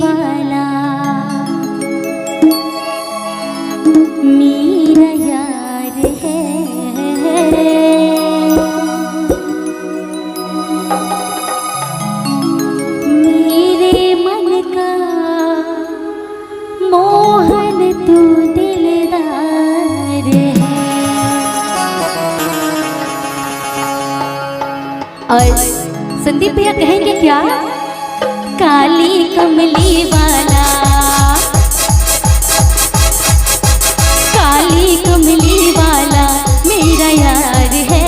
वाला मेरा यार है। मेरे मन का मोहन तू दिलदार है। और संदीप भैया कहेंगे क्या? काली कमली वाला, काली कमली वाला मेरा यार है।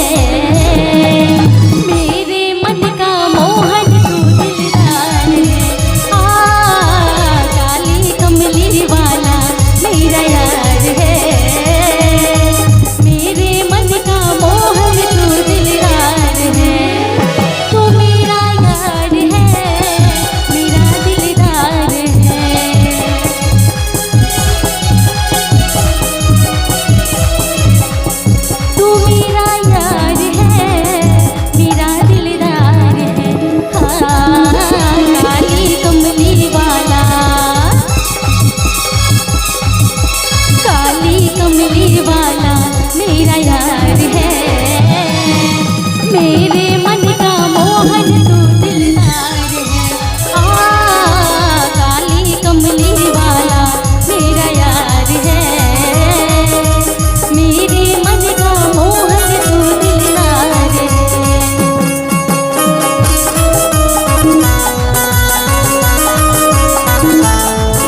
मेरे मन का मोहन तू दिलदार है। काली कमली वाला मेरा यार है। मेरे मन का मोहन तू दिलदार है। तू मेरा यार है, मेरा दिलदार है। तू मेरा यार है, मेरा दिलदार है। काली कमली वाला, काली कमली वाला मेरा यार है। मेरे मन का मोहन तू दिलदार है। काली कमली वाला मेरा यार है। मेरे मन का मोहन तू दिलदार है।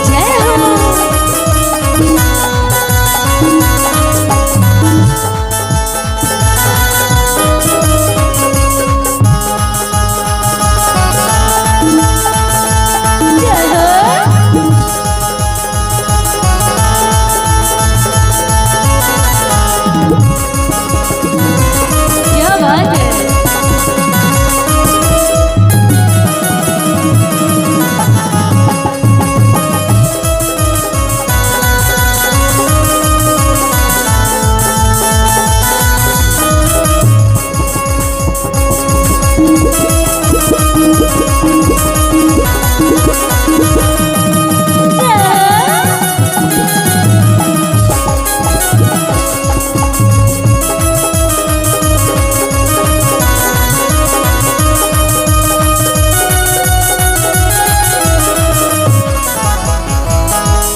जय हो। क्या बात है।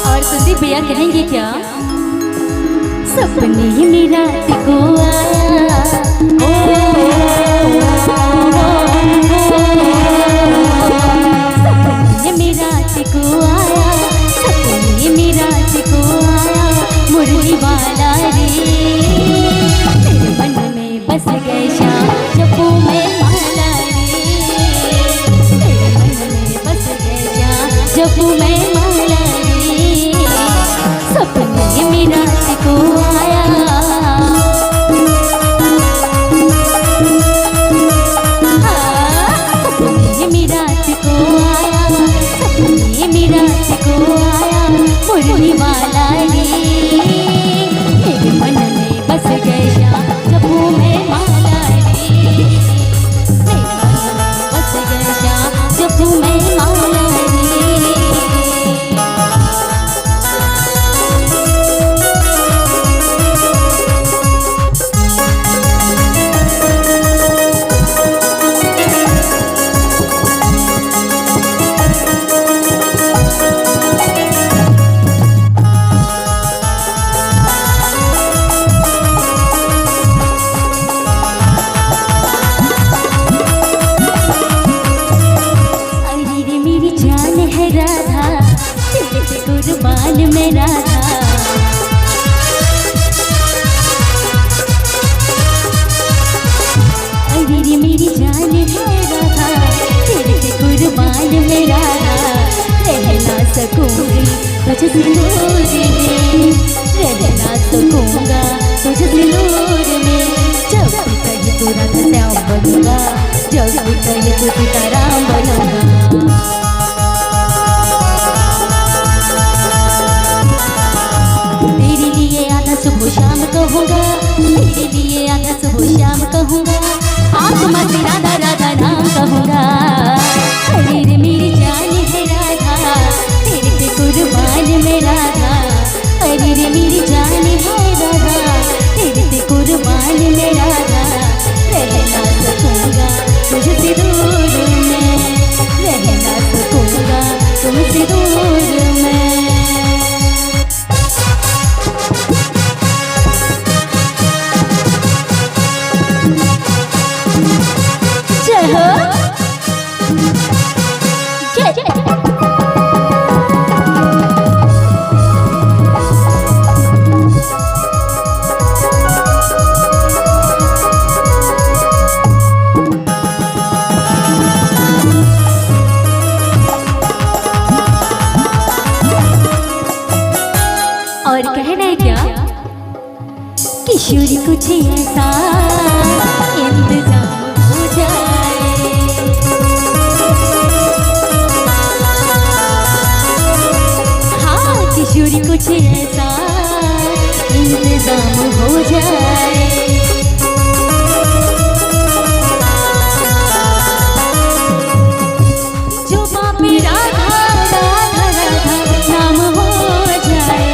और संदीप भैया कहेंगे क्या? सपने में रात को आया, सपने में रात को आया, सपने में रात को आया मुरली वाला रे। मेरे मन में बस गए श्याम जपू में माला रे। मेरे मन में बस गए श्याम जपू में माला रे। सपने में रात को आया, सपने में रात को आया, सपने में रात को आया मुरली वाला रे। मेरे मन में बस गए श्याम जपू में माला रे। मेरे मन में बस गए श्याम जपू में माला रे। अरे रे मेरी जान है राधा, तेरे से कुर्बान मैं राधा। अरे रे मेरी जान है राधा, तेरे से कुर्बान मैं राधा। रह ना सकूंगी तुझसे दूर में, रह ना सकूंगा तुझसे दूर में। जब भी कहीं तू राधा श्याम बनूंगा, जब भी कहीं तू सीताराम बनूंगा। तेरे लिए आधा सुबह शाम कहूँगा, तेरे लिए आधा सुबह शाम कहूँगा। आत्मा से राधा राधा नाम कहूँगा। अरे रे मेरी जान है राधा, और कहना है क्या, किशोरी कुछ ऐसा इंतजाम हो जाए। हाँ किशोरी कुछ ऐसा इंतजाम हो जाए। जो बापी राधा राधा राधा नाम हो जाए।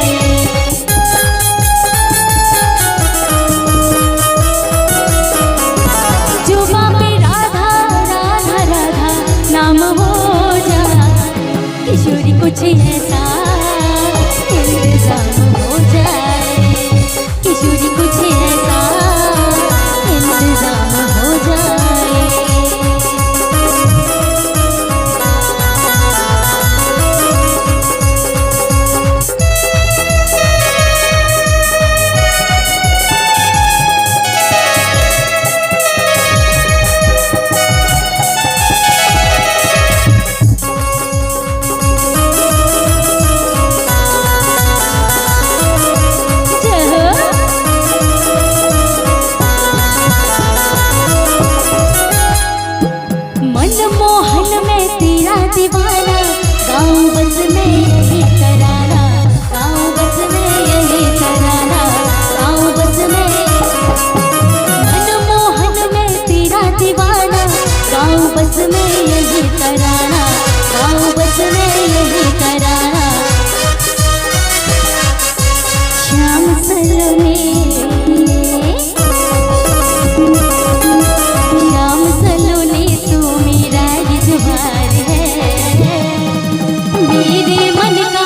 जो बापी राधा राधा राधा नाम हो जाए। किशोरी कुछ ऐसा इंतजाम हो जाए। किशोरी कुछ ऐसा इंतजाम हो जाए। मनमोहन में तेरा दीवाना, गाँव बस में यही तराना, गाँव बस में यही तराना, गाँव बस में। मनमोहन में तेरा दीवाना, गाँव बस में यही तराना, गाँव बस में यही तराना। श्याम सलोने तू मेरा जुबार है। मेरे मन का